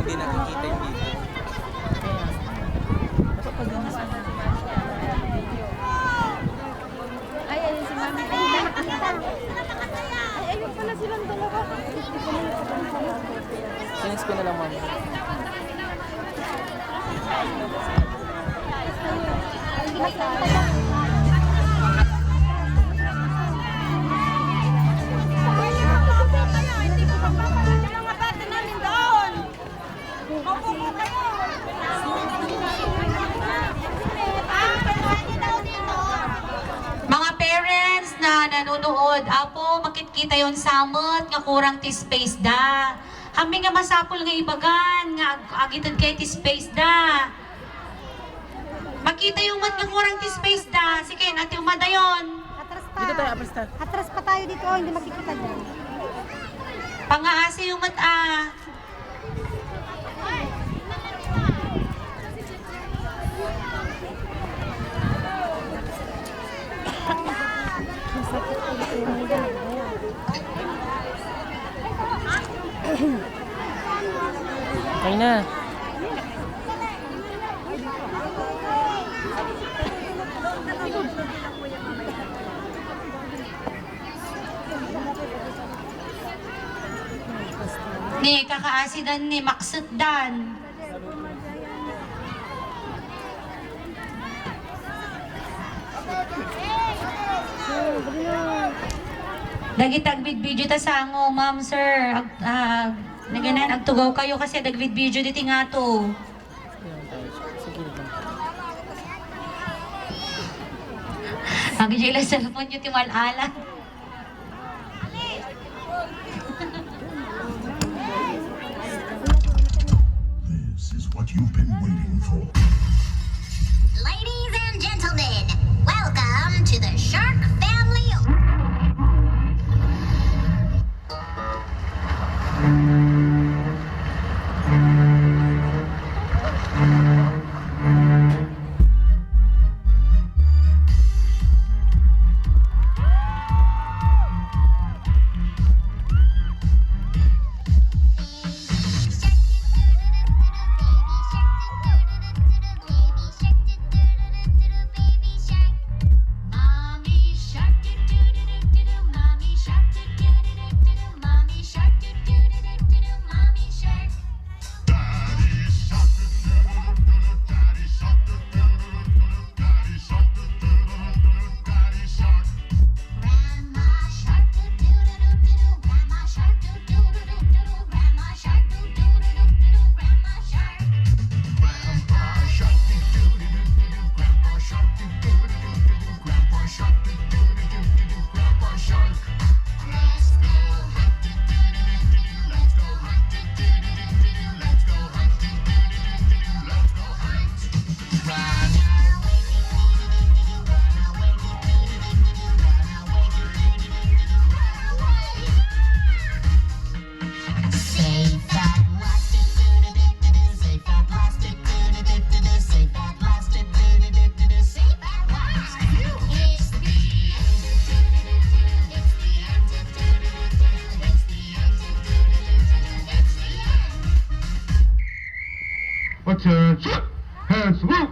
hindi nakikita yung dito. Ay, ayun si Mami. Ay, ayun pala silang dalawa. Sinis ko na lang, mami. Mga parents na nanonood, apo, makikita yon samot nga kurang ti space da. Hami nga masapol nga ibagan, nga agitan kay ti space da. Makita yung mat nga kurang ti space da. Sige, natin umadayon. Atras pa. Dito tayo, apres tayo. Atras pa tayo dito, hindi makikita dyan. Pangaasi yung mat Okay na. Ni kakaasidan ni maksud dan. Dagi tagvid video ta sango, ma'am sir. Naganan agtugaw kayo kasi dagvid video diti nga to. Sige lang. Ang gijay lang cellphone yung timalala. This is what you've been waiting for. Ladies and gentlemen, welcome to the Shark Family. Attention! Hands up!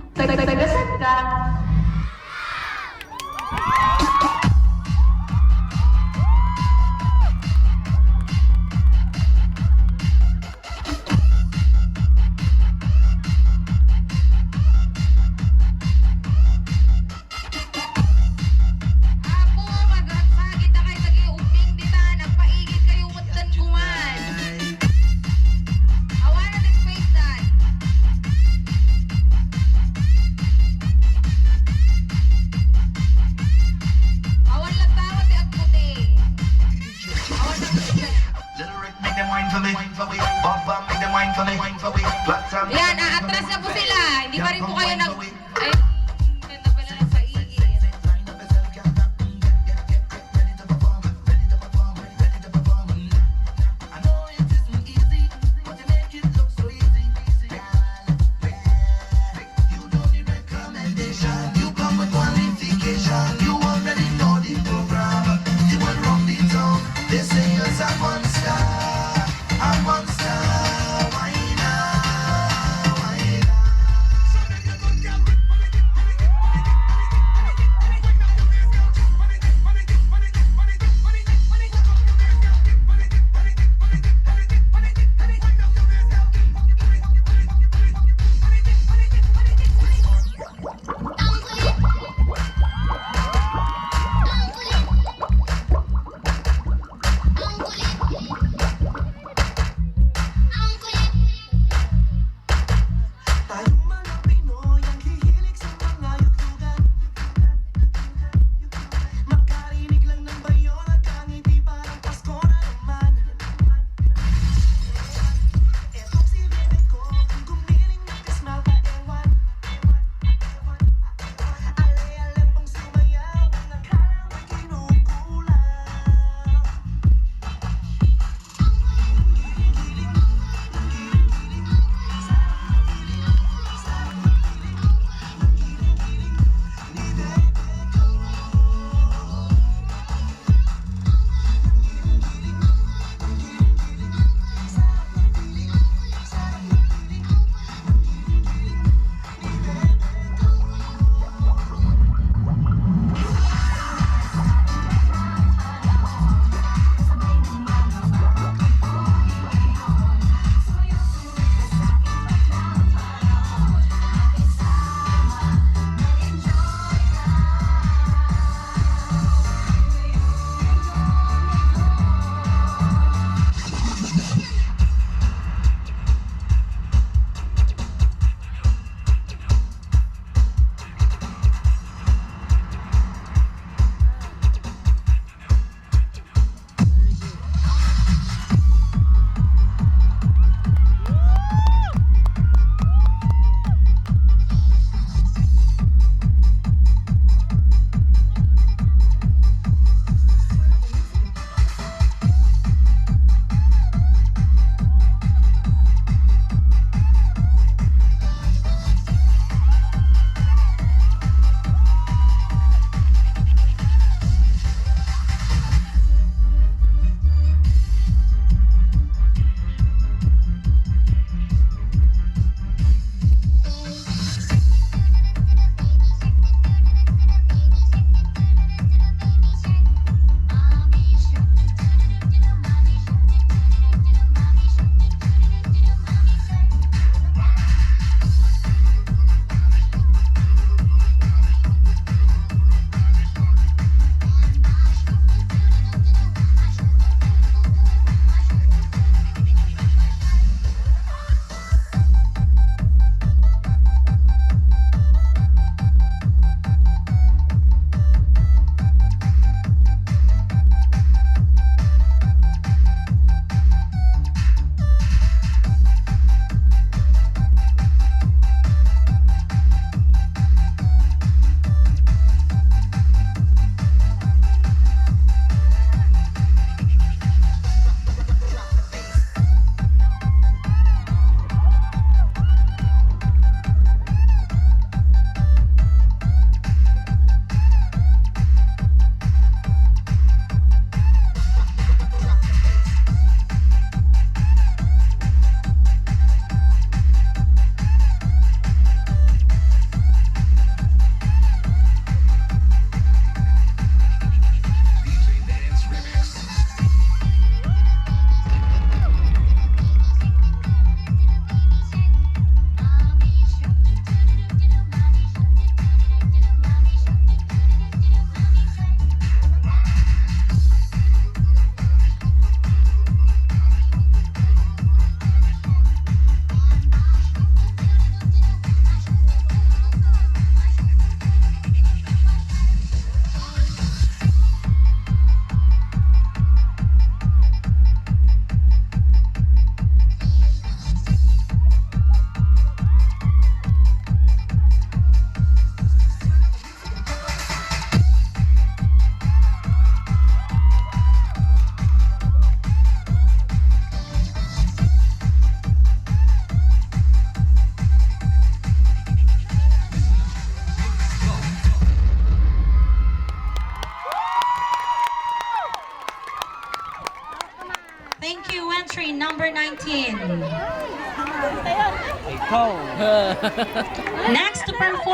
entry number 19. Ikaw. Next to perform